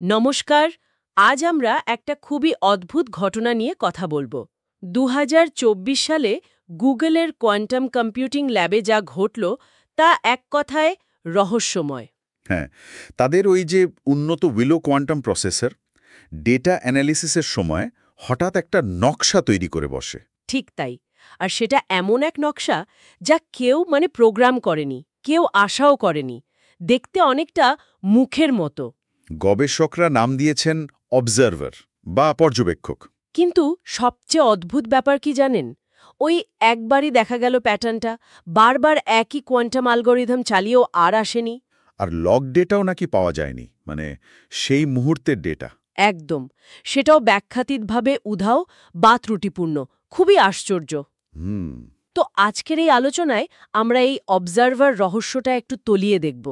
নমস্কার। আজ আমরা একটা খুবই অদ্ভুত ঘটনা নিয়ে কথা বলবো। ২০২৪ সালে গুগলের কোয়ান্টাম কম্পিউটিং ল্যাবে যা ঘটল তা এক কথায় রহস্যময়। হ্যাঁ, তাদের ওই যে উন্নত উইলো কোয়ান্টাম প্রসেসর ডেটা অ্যানালিসিসের সময় হঠাৎ একটা নকশা তৈরি করে বসে। ঠিক তাই। আর সেটা এমন এক নকশা যা কেউ প্রোগ্রাম করেনি, কেউ আশাও করেনি। দেখতে অনেকটা মুখের মতো। গবেষকরা নাম দিয়েছেন অবজারভার বা পর্যবেক্ষক। কিন্তু সবচেয়ে অদ্ভুত ব্যাপার কি জানেন? ওই একবারই দেখা গেল প্যাটার্নটা, বারবার একই কোয়ান্টাম অ্যালগরিদম চালিয়েও আর আসেনি। আর লগ ডেটাও নাকি পাওয়া যায়নি, মানে সেই মুহূর্তের ডেটা। একদম। সেটাও ব্যাখ্যাতীতভাবে উধাও বা ত্রুটিপূর্ণ। খুবই আশ্চর্য। হুম। তো আজকের এই আলোচনায় আমরা এই অবজারভার রহস্যটা একটু তলিয়ে দেখব।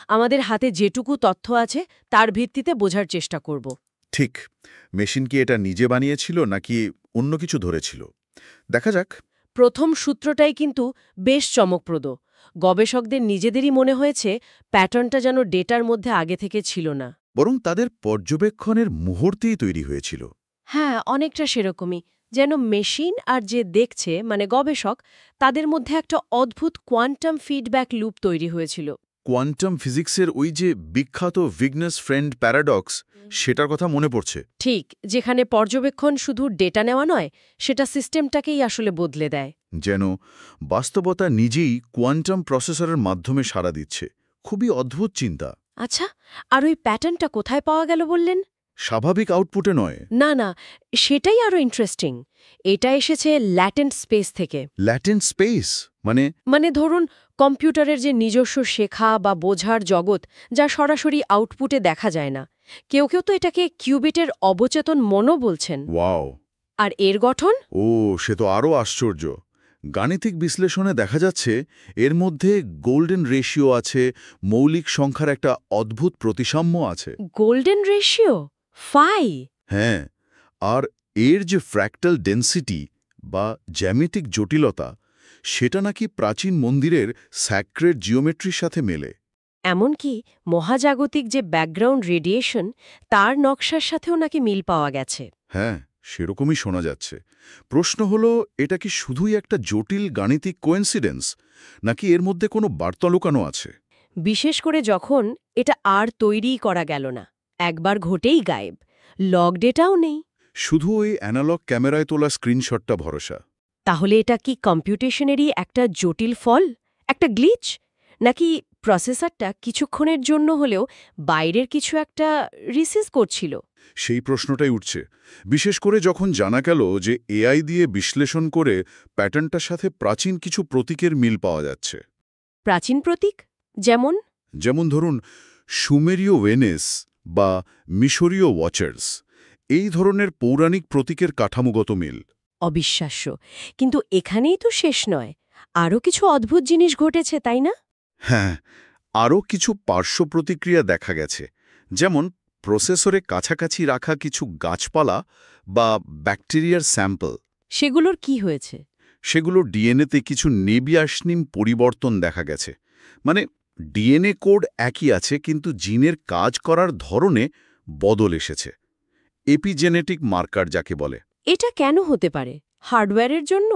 আমাদের হাতে যেটুকু তথ্য আছে তার ভিত্তিতে বোঝার চেষ্টা করব। ঠিক। মেশিন কি এটা নিজে বানিয়েছিল নাকি অন্য কিছু ধরেছিল? দেখা যাক। প্রথম সূত্রটাই কিন্তু বেশ চমকপ্রদ। গবেষকদের নিজেদেরই মনে হয়েছে প্যাটার্নটা যেন ডেটার মধ্যে আগে থেকে ছিল না। বরং তাদের পর্যবেক্ষণের মুহূর্তেই তৈরি হয়েছিল। হ্যাঁ, অনেকটা সেরকমই। যেন মেশিন আর যে দেখছে গবেষক, তাদের মধ্যে একটা অদ্ভুত কোয়ান্টাম ফিডব্যাক লুপ তৈরি হয়েছিল। কোয়ান্টাম ফিজিক্সের ওই যে বিখ্যাত ভিগনাস ফ্রেন্ড প্যারাডক্স, সেটার কথা মনে পড়ছে। ঠিক, যেখানে পর্যবেক্ষণ শুধু ডেটা নেওয়া নয়, সেটা সিস্টেমটাকেই আসলে বদলে দেয়। যেন বাস্তবতা নিজেই কোয়ান্টাম প্রসেসরের মাধ্যমে সাড়া দিচ্ছে। খুবই অদ্ভুত চিন্তা। আচ্ছা, আর ওই প্যাটার্নটা কোথায় পাওয়া গেল বললেন? স্বাভাবিক আউটপুটে নয়। না না, সেটাই আরও ইন্টারেস্টিং। এটা এসেছে ল্যাটেন্ট স্পেস থেকে। ল্যাটেন্ট স্পেস মানে? ধরুন, কম্পিউটারের যে নিজস্ব শেখা বা বোঝার জগৎ, যা সরাসরি আউটপুটে দেখা যায় না। কেউ কেউ তো এটাকে কিউবিটের অবচেতন মনও বলছেন। ওয়াও। আর এর গঠন? ও, সে তো আরও আশ্চর্য। গাণিতিক বিশ্লেষণে দেখা যাচ্ছে এর মধ্যে গোল্ডেন রেশিও আছে, মৌলিক সংখ্যার একটা অদ্ভুত প্রতিসাম্য আছে। Golden ratio? ফাই? হ্যাঁ, আর এর যে ফ্র্যাক্টাল ডেন্সিটি বা জ্যামিতিক জটিলতা, সেটা নাকি প্রাচীন মন্দিরের স্যাক্রেড জিওমেট্রির সাথে মেলে। এমনকি মহাজাগতিক যে ব্যাকগ্রাউন্ড রেডিয়েশন, তার নকশার সাথেও নাকি মিল পাওয়া গেছে। হ্যাঁ, সেরকমই শোনা যাচ্ছে। প্রশ্ন হলো, এটা কি শুধুই একটা জটিল গাণিতিক কোয়েন্সিডেন্স, নাকি এর মধ্যে কোনো বার্তা লুকানো আছে? বিশেষ করে যখন এটা আর তৈরিই করা গেল না, একবার ঘটেই গায়েব, লগ ডেটাও নেই। শুধু ওই অ্যানালগ ক্যামেরায় তোলা স্ক্রিনশটটা ভরসা। তাহলে এটা কি কম্পিউটেশনেরই একটা জটিল ফল, একটা গ্লিচ? নাকি প্রসেসরটা কিছুক্ষণের জন্য হলেও বাইরের কিছু একটা রিসিভ করছিল? সেই প্রশ্নটাই উঠছে, বিশেষ করে যখন জানা গেল যে এআই দিয়ে বিশ্লেষণ করে প্যাটার্নটার সাথে প্রাচীন কিছু প্রতীকের মিল পাওয়া যাচ্ছে। প্রাচীন প্রতীক? যেমন? যেমন ধরুন, সুমেরীয় ভেনেস বা মিশরীয় ওয়াচার্স, এই ধরনের পৌরাণিক প্রতীকের কাঠামোগত মিল। অবিশ্বাস্য। কিন্তু এখানেই তো শেষ নয়। আরও কিছু অদ্ভুত জিনিস ঘটেছে, তাই না? হ্যাঁ, আরও কিছু পার্শ্ব প্রতিক্রিয়া দেখা গেছে। যেমন প্রসেসরে কাছাকাছি রাখা কিছু গাছপালা বা ব্যাকটেরিয়ার স্যাম্পল। সেগুলোর কি হয়েছে? সেগুলো ডিএনএতে কিছু নেবিয়াসনিম পরিবর্তন দেখা গেছে। মানে ডিএনএ কোড একই আছে, কিন্তু জিনের কাজ করার ধরনে বদল এসেছে। এপিজেনেটিক মার্কার যাকে বলে। এটা কেন হতে পারে? হার্ডওয়্যারের জন্য?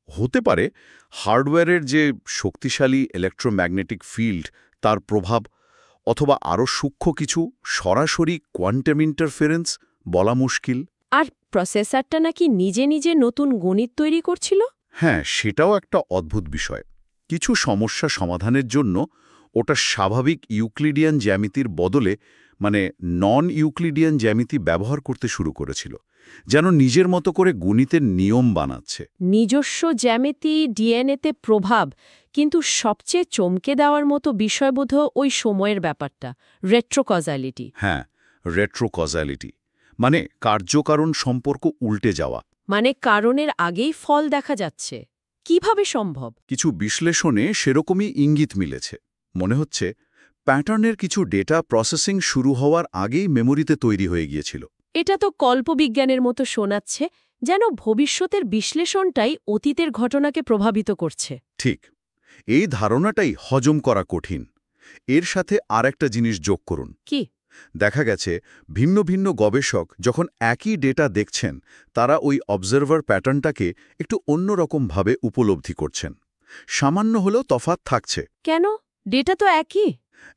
হতে পারে হার্ডওয়্যারের যে শক্তিশালী ইলেকট্রোম্যাগনেটিক ফিল্ড, তার প্রভাব, অথবা আরও সূক্ষ্ম কিছু সরাসরি কোয়ান্টাম ইন্টারফারেন্স, বলা মুশকিল। আর প্রসেসরটা নাকি নিজে নিজে নতুন গণিত তৈরি করছিল? হ্যাঁ, সেটাও একটা অদ্ভুত বিষয়। কিছু সমস্যা সমাধানের জন্য ওটা স্বাভাবিক ইউক্লিডিয়ান জ্যামিতির বদলে নন ইউক্লিডিয়ান জ্যামিতি ব্যবহার করতে শুরু করেছিল, যেন নিজের মতো করে গণিতের নিয়ম বানাচ্ছে। নিজস্ব জ্যামিতি, ডিএনএতে প্রভাব। কিন্তু সবচেয়ে চমকে দেওয়ার মতো বিষয়বোধ ওই সময়ের ব্যাপারটা, রেট্রোকজালিটি। হ্যাঁ, রেট্রোকজালিটি মানে কার্যকারণ সম্পর্ক উল্টে যাওয়া। কারণের আগেই ফল দেখা যাচ্ছে। কিভাবে সম্ভব? কিছু বিশ্লেষণে সেরকমই ইঙ্গিত মিলেছে। মনে হচ্ছে প্যাটার্নের কিছু ডেটা প্রসেসিং শুরু হওয়ার আগেই মেমোরিতে তৈরি হয়ে গিয়েছিল। এটা তো কল্পবিজ্ঞানের মতো শোনাচ্ছে, যেন ভবিষ্যতের বিশ্লেষণটাই অতীতের ঘটনাকে প্রভাবিত করছে। ঠিক, এই ধারণাটাই হজম করা কঠিন। এর সাথে আর একটা জিনিস যোগ করুন। কি? দেখা গেছে ভিন্ন ভিন্ন গবেষক যখন একই ডেটা দেখছেন তারা ওই অবজারভার প্যাটার্নটাকে একটু অন্যরকমভাবে উপলব্ধি করছেন। সামান্য হলেও তফাৎ থাকছে। কেন? ডেটা তো একই।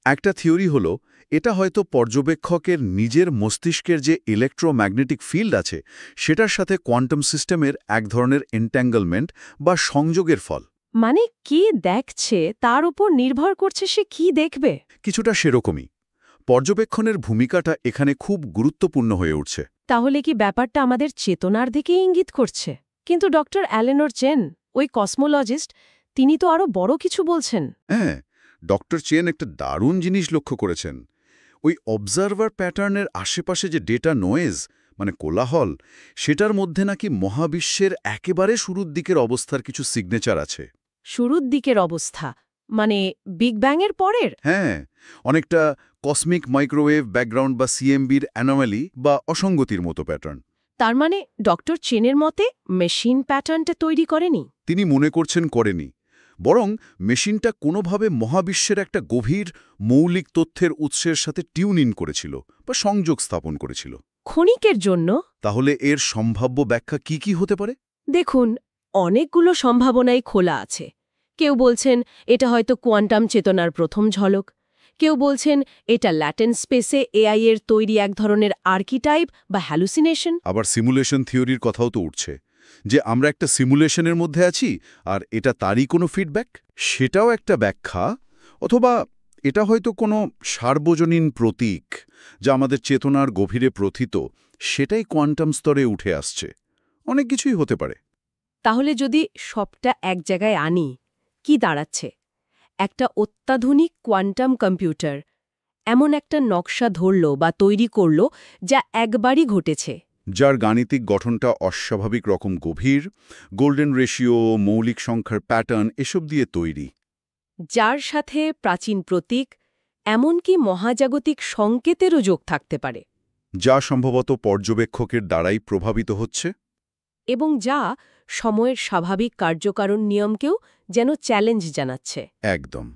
একটা থিওরি হলো এটা হয়তো পর্যবেক্ষকের নিজের মস্তিষ্কের যে ইলেকট্রোম্যাগনেটিক ফিল্ড আছে সেটার সাথে কোয়ান্টাম সিস্টেমের এক ধরনের এন্ট্যাঙ্গলমেন্ট বা সংযোগের ফল। মানে কি দেখছে তার উপর নির্ভর করছে সে কি দেখবে। কিছুটা সেরকমই। পর্যবেক্ষণের ভূমিকাটা এখানে খুব গুরুত্বপূর্ণ হয়ে উঠছে। তাহলে কি ব্যাপারটা আমাদের চেতনার দিকে ইঙ্গিত করছে? কিন্তু ডক্টর অ্যালেনর চেন, ওই কসমোলজিস্ট, তিনি তো আরও বড় কিছু বলছেন। হ্যাঁ, ডক্টর চেন একটা দারুণ জিনিস লক্ষ্য করেছেন। ওই অবজারভার প্যাটার্নের আশেপাশে যে ডেটা নয়েজ মানে কোলাহল, সেটার মধ্যে নাকি মহাবিশ্বের একেবারে শুরুর দিকের অবস্থার কিছু সিগনেচার আছে। শুরুর দিকের অবস্থা মানে বিগ ব্যাংয়ের পরের? হ্যাঁ, অনেকটা কসমিক মাইক্রোওয়েভ ব্যাকগ্রাউন্ড বা সিএমবির অ্যানোমালি বা অসঙ্গতির মতো প্যাটার্ন। তার মানে ডক্টর চেনের মতে মেশিন প্যাটার্নটা তৈরি করেনি? তিনি মনে করছেন করেনি, বরং মেশিনটা কোনোভাবে মহাবিশ্বের একটা গভীর মৌলিক তথ্যের উৎসের সাথে টিউন ইন করেছিল বা সংযোগ স্থাপন করেছিল। ক্ষণিকের জন্য? তাহলে এর সম্ভাব্য ব্যাখ্যা কি কি হতে পারে? দেখুন, অনেকগুলো সম্ভাবনাই খোলা আছে। কেউ বলছেন এটা হয়তো কোয়ান্টাম চেতনার প্রথম ঝলক। কেউ বলছেন এটা ল্যাটেন্ট স্পেসে এআই এর তৈরি এক ধরনের আর্কিটাইপ বা হ্যালুসিনেশন। আবার সিমুলেশন থিওরির কথাও তো উঠছে, যে আমরা একটা সিমুলেশনের মধ্যে আছি আর এটা তারই কোনো ফিডব্যাক। সেটাও একটা ব্যাখ্যা। অথবা এটা হয়তো কোনো সার্বজনীন প্রতীক যা আমাদের চেতনার গভীরে প্রথিত, সেটাই কোয়ান্টাম স্তরে উঠে আসছে। অনেক কিছুই হতে পারে। তাহলে যদি সবটা এক জায়গায় আনি, কি দাঁড়াচ্ছে? একটা অত্যাধুনিক কোয়ান্টাম কম্পিউটার এমন একটা নকশা ধরল বা তৈরি করল যা একবারই ঘটেছে, যার গাণিতিক গঠনটা অস্বাভাবিক রকম গভীর, গোল্ডেন রেশিও, মৌলিক সংখ্যার প্যাটার্ন এসব দিয়ে তৈরি, যার সাথে প্রাচীন প্রতীক, এমনকি মহাজাগতিক সংকেতেরও যোগ থাকতে পারে, যা সম্ভবত পর্যবেক্ষকের দ্বারাই প্রভাবিত হচ্ছে, এবং যা সময়ের স্বাভাবিক কার্যকারণ নিয়মকেও যেন চ্যালেঞ্জ জানাচ্ছে। একদম।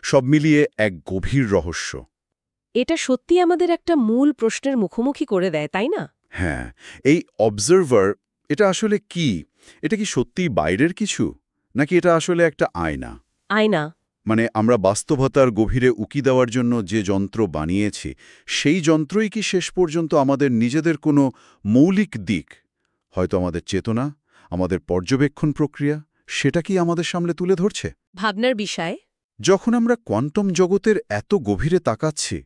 সব মিলিয়ে এক গভীর রহস্য। এটা সত্যি আমাদের একটা মূল প্রশ্নের মুখোমুখি করে দেয়, তাই না? হ্যাঁ, এই অবজারভার, এটা আসলে কি? এটা কি সত্যিই বাইরের কিছু, নাকি এটা আসলে একটা আয়না? আয়না? মানে আমরা বাস্তবতার গভীরে উকি দেওয়ার জন্য যে যন্ত্র বানিয়েছি, সেই যন্ত্রই কি শেষ পর্যন্ত আমাদের নিজেদের কোনো মৌলিক দিক, হয়তো আমাদের চেতনা, আমাদের পর্যবেক্ষণ প্রক্রিয়া, সেটা কি আমাদের সামনে তুলে ধরছে? ভাবনার বিষয়। যখন আমরা কোয়ান্টাম জগতের এত গভীরে তাকাচ্ছি,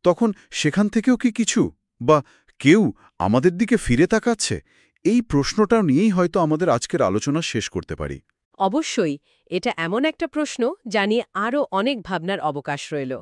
তখন সেখান থেকেও কি কিছু বা কেউ আমাদের দিকে ফিরে তাকাচ্ছে? এই প্রশ্নটা নিয়েই হয়তো আমাদের আজকের আলোচনা শেষ করতে পারি। অবশ্যই, এটা এমন একটা প্রশ্ন যা নিয়ে আরও অনেক ভাবনার অবকাশ রইল।